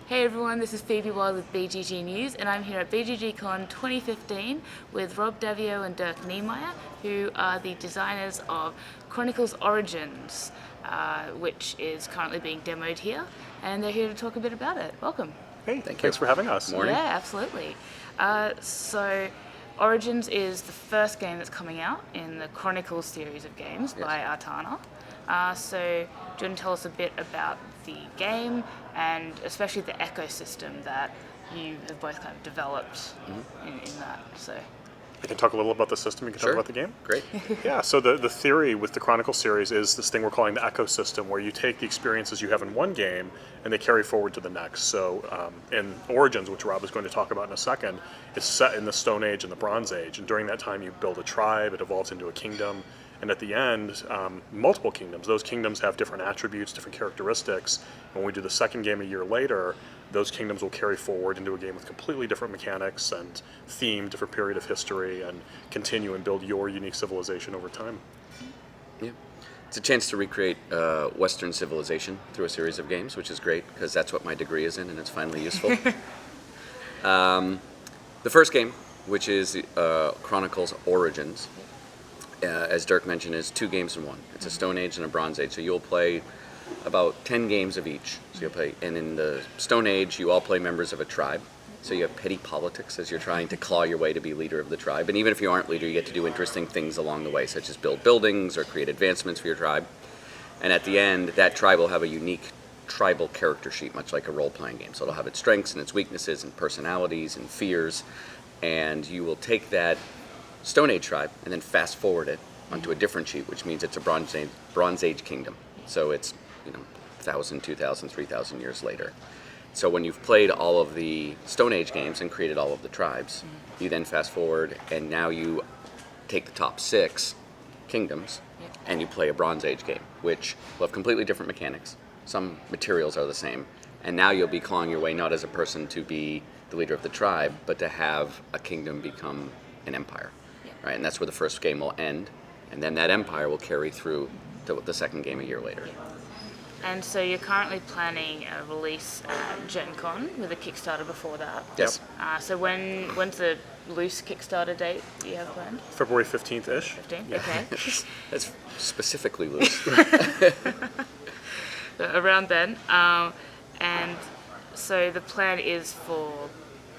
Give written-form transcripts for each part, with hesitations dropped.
Hey everyone, this is Phoebe Wild with BGG News, and I'm here at BGG.CON 2015 with Rob Davio and Dirk Niemeyer, who are the designers of Chronicles Origins, which is currently being demoed here, and they're here to talk a bit about it. Welcome. Hey, thanks for having us. Morning. Yeah, absolutely. So Origins is the first game that's coming out in the Chronicles series of games by Artana. So do you want to tell us a bit about the game and especially the ecosystem that you have both kind of developed in that? So I can talk a little about the system. You can talk about the game. Great. Yeah, so the theory with the Chronicles series is this thing we're calling the ecosystem, where you take the experiences you have in one game and they carry forward to the next. So in Origins, which Rob is going to talk about in a second, it's set in the Stone Age and the Bronze Age. And during that time, you build a tribe, it evolves into a kingdom. And at the end, multiple kingdoms. Those kingdoms have different attributes, different characteristics. When we do the second game a year later, those kingdoms will carry forward into a game with completely different mechanics and theme, different period of history, and continue and build your unique civilization over time. Yeah. It's a chance to recreate Western civilization through a series of games, which is great because that's what my degree is in, and it's finally useful. The first game, which is Chronicles Origins, as Dirk mentioned, is 2 games in one. It's a Stone Age and a Bronze Age, so you'll play about 10 games of each. So you'll play, and in the Stone Age, you all play members of a tribe. So you have petty politics as you're trying to claw your way to be leader of the tribe. And even if you aren't leader, you get to do interesting things along the way, such as build buildings or create advancements for your tribe. And at the end, that tribe will have a unique tribal character sheet, much like a role-playing game. So it'll have its strengths and its weaknesses and personalities and fears. And you will take that Stone Age tribe and then fast forward it onto a different sheet, which means it's a Bronze Age kingdom. So it's 1,000, 2,000, 3,000 years later. So when you've played all of the Stone Age games and created all of the tribes, you then fast forward and now you take the top 6 kingdoms and you play a Bronze Age game, which will have completely different mechanics. Some materials are the same. And now you'll be clawing your way not as a person to be the leader of the tribe, but to have a kingdom become an empire. Right? And that's where the first game will end. And then that empire will carry through to the second game a year later. And so you're currently planning a release at Gen.Con with a Kickstarter before that. Yes. So when's the loose Kickstarter date you have planned? February 15th-ish. 15th? Yeah. Okay. That's specifically loose. Around then. And so the plan is for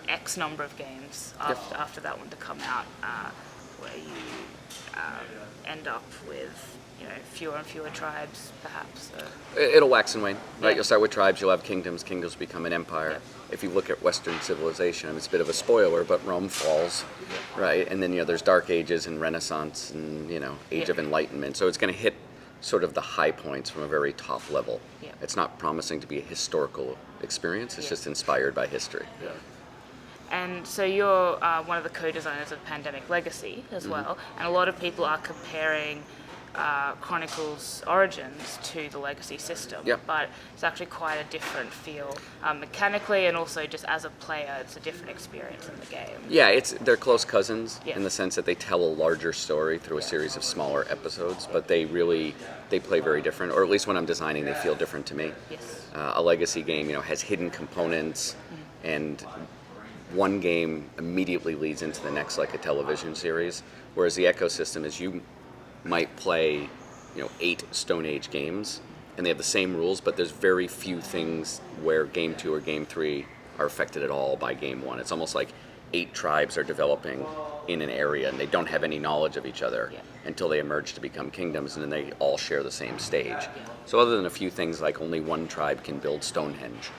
X number of games after that one to come out, where you end up with fewer and fewer tribes, perhaps. It'll wax and wane, right? Yeah. You'll start with tribes, you'll have kingdoms, kingdoms become an empire. Yep. If you look at Western civilization, it's a bit of a spoiler, but Rome falls, right? And then there's Dark Ages and Renaissance and Age of Enlightenment. So it's going to hit sort of the high points from a very top level. Yeah. It's not promising to be a historical experience. It's just inspired by history. Yeah. And so you're one of the co-designers of Pandemic Legacy as well, and a lot of people are comparing Chronicles Origins to the Legacy system, but it's actually quite a different feel mechanically, and also just as a player, it's a different experience in the game. Yeah, they're close cousins Yeah. in the sense that they tell a larger story through a series of smaller episodes, but they play very different, or at least when I'm designing, they feel different to me. Yes. A legacy game, has hidden components, and one game immediately leads into the next, like a television series, whereas the ecosystem is you might play 8 Stone Age games and they have the same rules, but there's very few things where game 2 or game 3 are affected at all by game 1. It's almost like 8 tribes are developing in an area and they don't have any knowledge of each other until they emerge to become kingdoms, and then they all share the same stage. So other than a few things like only one tribe can build Stonehenge,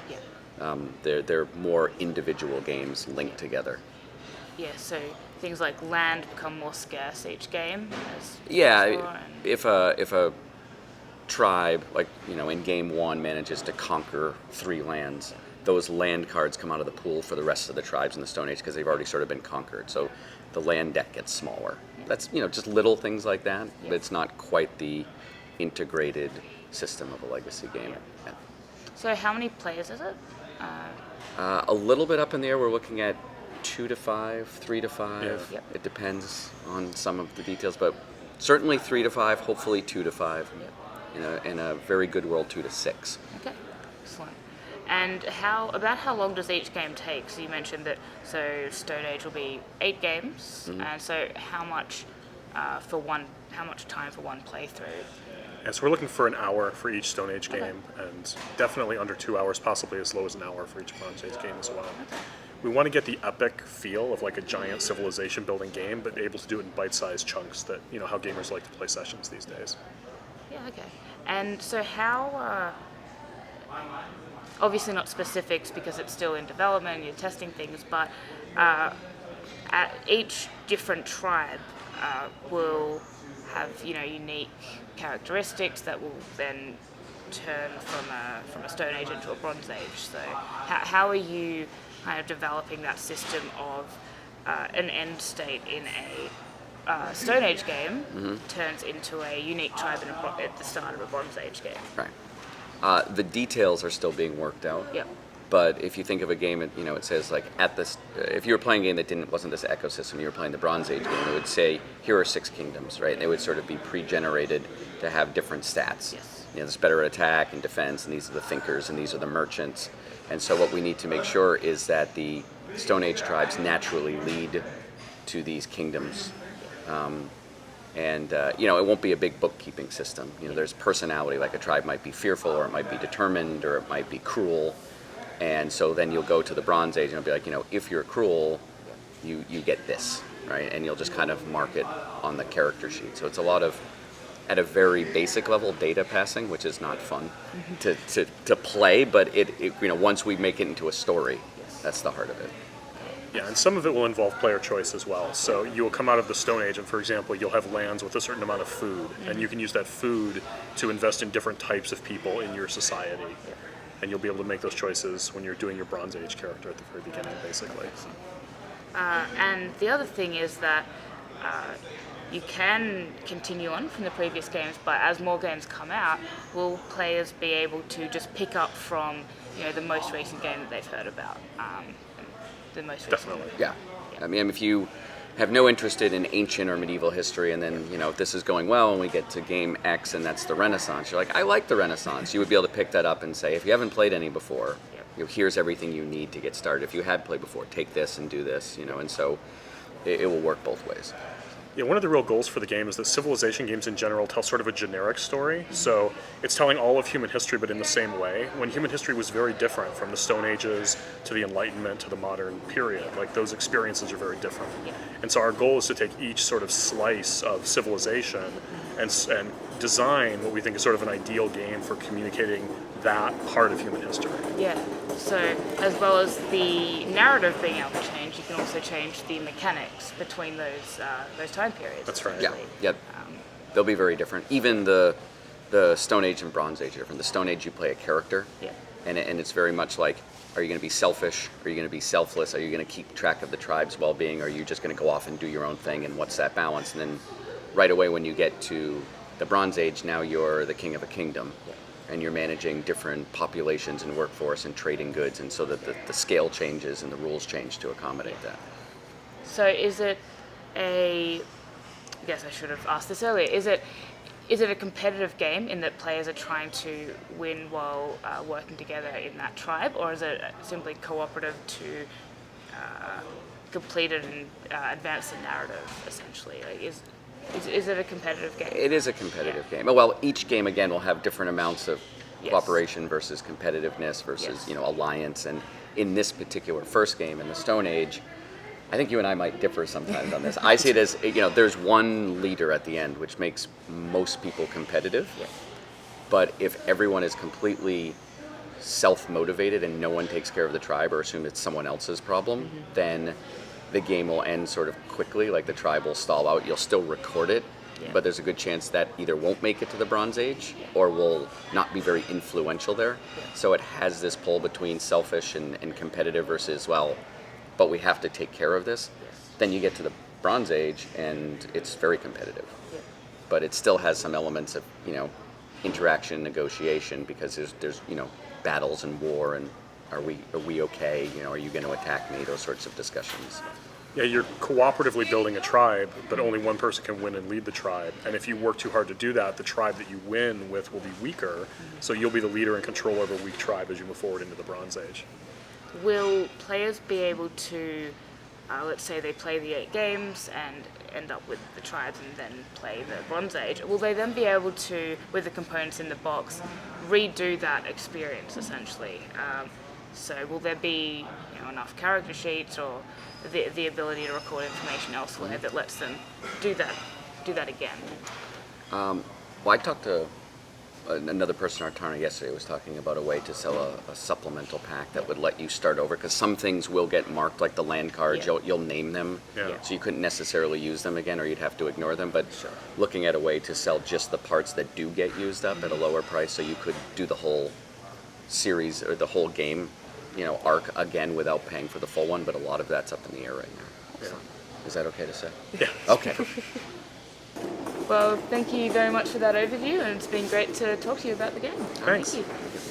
they're more individual games linked together. Yeah, so things like land become more scarce each game. If a tribe, like in game 1, manages to conquer 3 lands, those land cards come out of the pool for the rest of the tribes in the Stone Age because they've already sort of been conquered. So the land deck gets smaller. That's just little things like that, but it's not quite the integrated system of a legacy game. Yeah. So how many players is it? A little bit up in the air. We're looking at 2 to 5, 3 to 5. Yep. It depends on some of the details, but certainly 3 to 5, hopefully 2 to 5. In a very good world, 2 to 6. Okay, excellent. And how long does each game take? So you mentioned that Stone Age will be 8 games, and so how much time for one playthrough? And so we're looking for an hour for each Stone Age game, and definitely under 2 hours, possibly as low as an hour for each Bronze Age game as well. We want to get the epic feel of like a giant civilization building game, but able to do it in bite-sized chunks that, how gamers like to play sessions these days. Yeah, okay. And so how, obviously not specifics because it's still in development and you're testing things, but at each different tribe will have, unique characteristics that will then turn from a Stone Age into a Bronze Age. So how are you kind of developing that system of an end state in a Stone Age game turns into a unique tribe at the start of a Bronze Age game? Right. The details are still being worked out. Yep. But if you think of a game, it says like at this. If you were playing a game that wasn't this ecosystem, you were playing the Bronze Age game, it would say here are 6 kingdoms, right? And they would sort of be pre-generated to have different stats. Yes. There's better attack and defense, and these are the thinkers, and these are the merchants. And so what we need to make sure is that the Stone Age tribes naturally lead to these kingdoms. It won't be a big bookkeeping system. There's personality, like a tribe might be fearful, or it might be determined, or it might be cruel. And so then you'll go to the Bronze Age and it'll be like, if you're cruel, you get this, right? And you'll just kind of mark it on the character sheet. So it's a lot of, at a very basic level, data passing, which is not fun to play, but once we make it into a story, that's the heart of it. Yeah, and some of it will involve player choice as well. So you will come out of the Stone Age, and for example, you'll have lands with a certain amount of food, and you can use that food to invest in different types of people in your society. And you'll be able to make those choices when you're doing your Bronze Age character at the very beginning, basically. And the other thing is that you can continue on from the previous games, but as more games come out, will players be able to just pick up from the most recent game that they've heard about? The most recent. Definitely. Yeah. I mean, if you have no interest in ancient or medieval history, and then if this is going well and we get to game X and that's the Renaissance, you're like, I like the Renaissance. You would be able to pick that up and say, if you haven't played any before, here's everything you need to get started. If you had played before, take this and do this, and so it will work both ways. Yeah, one of the real goals for the game is that civilization games in general tell sort of a generic story. So it's telling all of human history, but in the same way. When human history was very different from the Stone Ages to the Enlightenment to the modern period, like those experiences are very different. And so our goal is to take each sort of slice of civilization and design what we think is sort of an ideal game for communicating that part of human history. Yeah. So as well as the narrative being able to change, you can also change the mechanics between those time periods. That's right. Yeah. They'll be very different. Even the Stone Age and Bronze Age are different. The Stone Age, you play a character, and it's very much like, are you going to be selfish? Are you going to be selfless? Are you going to keep track of the tribe's well-being? Or are you just going to go off and do your own thing? And what's that balance? And then right away when you get to the Bronze Age, now you're the king of a kingdom. And you're managing different populations and workforce and trading goods, and so that the scale changes and the rules change to accommodate that. So is it I guess I should have asked this earlier, is it a competitive game in that players are trying to win while working together in that tribe, or is it simply cooperative to complete it and advance the narrative, essentially? Like, is it a competitive game? It is a competitive game. Well, each game, again, will have different amounts of cooperation versus competitiveness versus, alliance. And in this particular first game, in the Stone Age, I think you and I might differ sometimes on this. I see it as, there's one leader at the end, which makes most people competitive. But if everyone is completely self-motivated and no one takes care of the tribe or assume it's someone else's problem, then the game will end sort of quickly, like the tribe will stall out. You'll still record it, but there's a good chance that either won't make it to the Bronze Age or will not be very influential there. So it has this pull between selfish and competitive versus, but we have to take care of this. Then you get to the Bronze Age and it's very competitive. But it still has some elements of, interaction and negotiation, because there's battles and war and are we okay? Are you going to attack me? Those sorts of discussions. Yeah, you're cooperatively building a tribe, but only one person can win and lead the tribe. And if you work too hard to do that, the tribe that you win with will be weaker. So you'll be the leader and control of a weak tribe as you move forward into the Bronze Age. Will players be able to, let's say they play the 8 games and end up with the tribes and then play the Bronze Age, will they then be able to, with the components in the box, redo that experience essentially? So will there be enough character sheets or the ability to record information elsewhere that lets them do that again? Well, I talked to another person in our town yesterday was talking about a way to sell a supplemental pack that would let you start over, because some things will get marked, like the land cards, Yeah. you'll name them, Yeah. so you couldn't necessarily use them again, or you'd have to ignore them, but looking at a way to sell just the parts that do get used up at a lower price, so you could do the whole series or the whole game arc again without paying for the full one, but a lot of that's up in the air right now. Yeah. Is that okay to say? Yeah. Okay. Well, thank you very much for that overview, and it's been great to talk to you about the game. Thanks. Thank you.